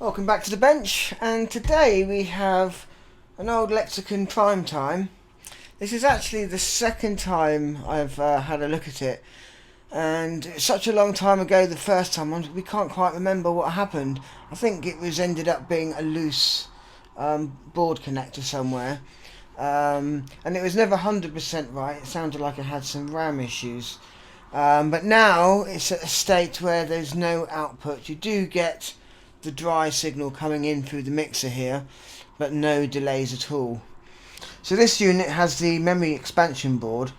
Welcome back to the bench, and today we have an old Lexicon Primetime. This is actually the second time I've had a look at it, and it's such a long time ago the first time we can't quite remember what happened. I think it was ended up being a loose board connector somewhere, and it was never 100% right. It sounded like it had some RAM issues, but now it's at a state where there's no output. You do get the dry signal coming in through the mixer here, but no delays at all. So this unit has the memory expansion board,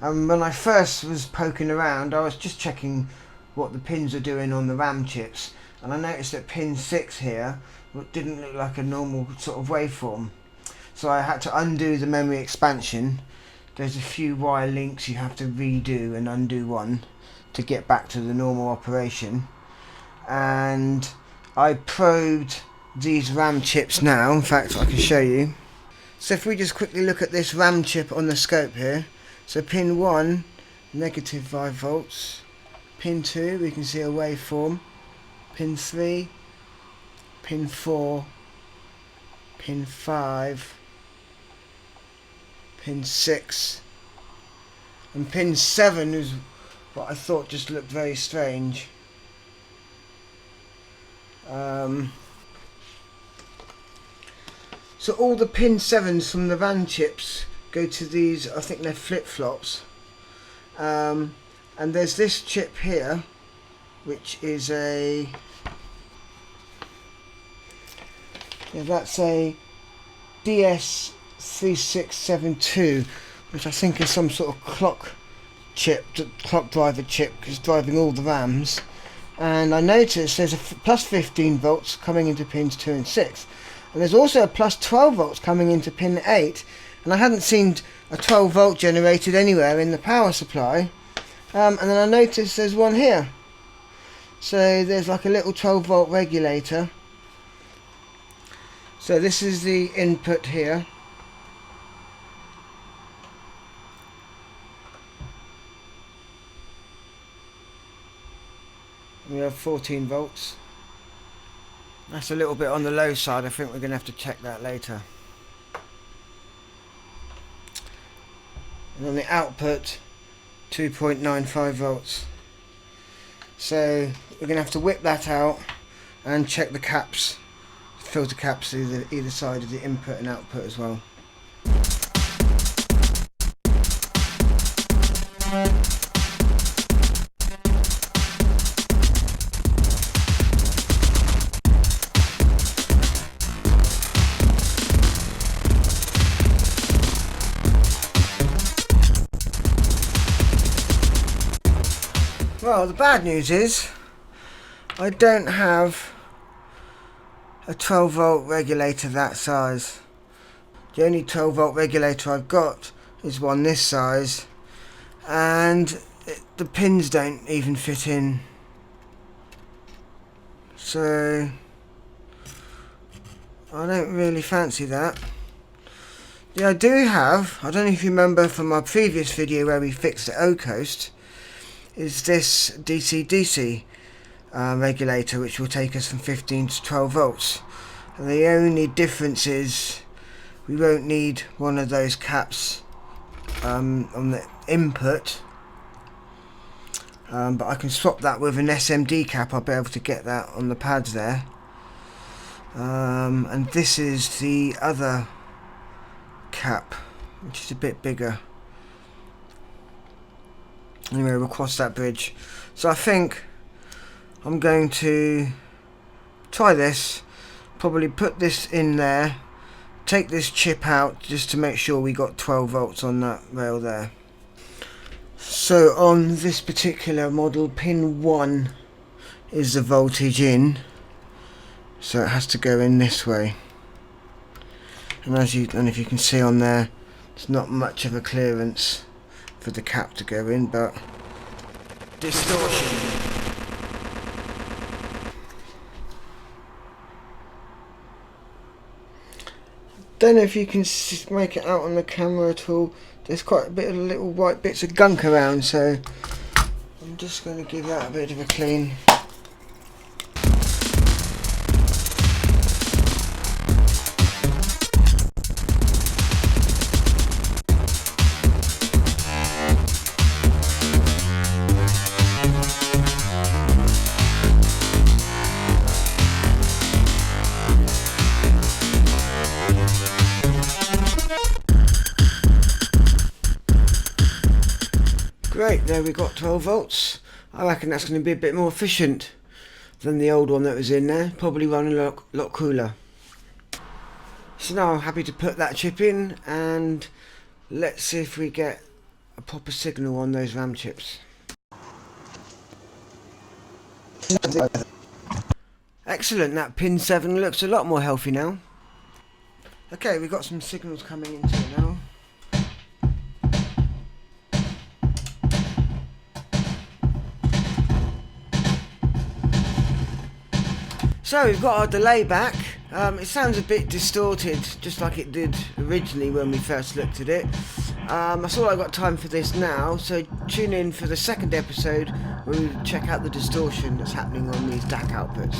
and when I first was poking around I was just checking what the pins are doing on the RAM chips, and I noticed that pin 6 here didn't look like a normal sort of waveform, so I had to undo the memory expansion. There's a few wire links you have to redo and undo one to get back to the normal operation, and I probed these RAM chips now. In fact, I can show you. So if we just quickly look at this RAM chip on the scope here. So pin 1, negative 5 volts. Pin 2, we can see a waveform. Pin 3, pin 4, pin 5, pin 6, and pin 7 is what I thought just looked very strange. So all the pin 7s from the RAM chips go to these, I think they're flip-flops, and there's this chip here which is that's a DS3672, which I think is some sort of clock driver chip, because it's driving all the RAMs. And I noticed there's a plus 15 volts coming into pins 2 and 6, and there's also a plus 12 volts coming into pin 8, and I hadn't seen a 12 volt generated anywhere in the power supply, and then I noticed there's one here. So there's like a little 12 volt regulator. So this is the input here. We have 14 volts. That's a little bit on the low side. I think we're going to have to check that later. And on the output, 2.95 volts. So we're going to have to whip that out and check the caps, filter caps either side of the input and output as well. Well, the bad news is I don't have a 12 volt regulator that size. The only 12 volt regulator I've got is one this size, and the pins don't even fit in. So I don't really fancy that. I do have, I don't know if you remember from my previous video where we fixed the O-coast, is this DC-DC regulator, which will take us from 15 to 12 volts. And the only difference is we won't need one of those caps on the input, but I can swap that with an SMD cap. I'll be able to get that on the pads there. And this is the other cap, which is a bit bigger. Anyway, we'll cross that bridge. So I think I'm going to try this, probably put this in there, take this chip out just to make sure we got 12 volts on that rail there. So on this particular model, pin 1 is the voltage in, so it has to go in this way. And as you, and if you can see on there, it's not much of a clearance for the cap to go in, but distortion. Don't know if you can make it out on the camera at all. There's quite a bit of little white bits of gunk around, so I'm just going to give that a bit of a clean. Great, there we got 12 volts. I reckon that's going to be a bit more efficient than the old one that was in there. Probably run a lot cooler. So now I'm happy to put that chip in, and let's see if we get a proper signal on those RAM chips. Excellent, that pin 7 looks a lot more healthy now. Okay, we've got some signals coming into it now. So we've got our delay back. It sounds a bit distorted, just like it did originally when we first looked at it. That's all I've got time for this now, so tune in for the second episode where we check out the distortion that's happening on these DAC outputs.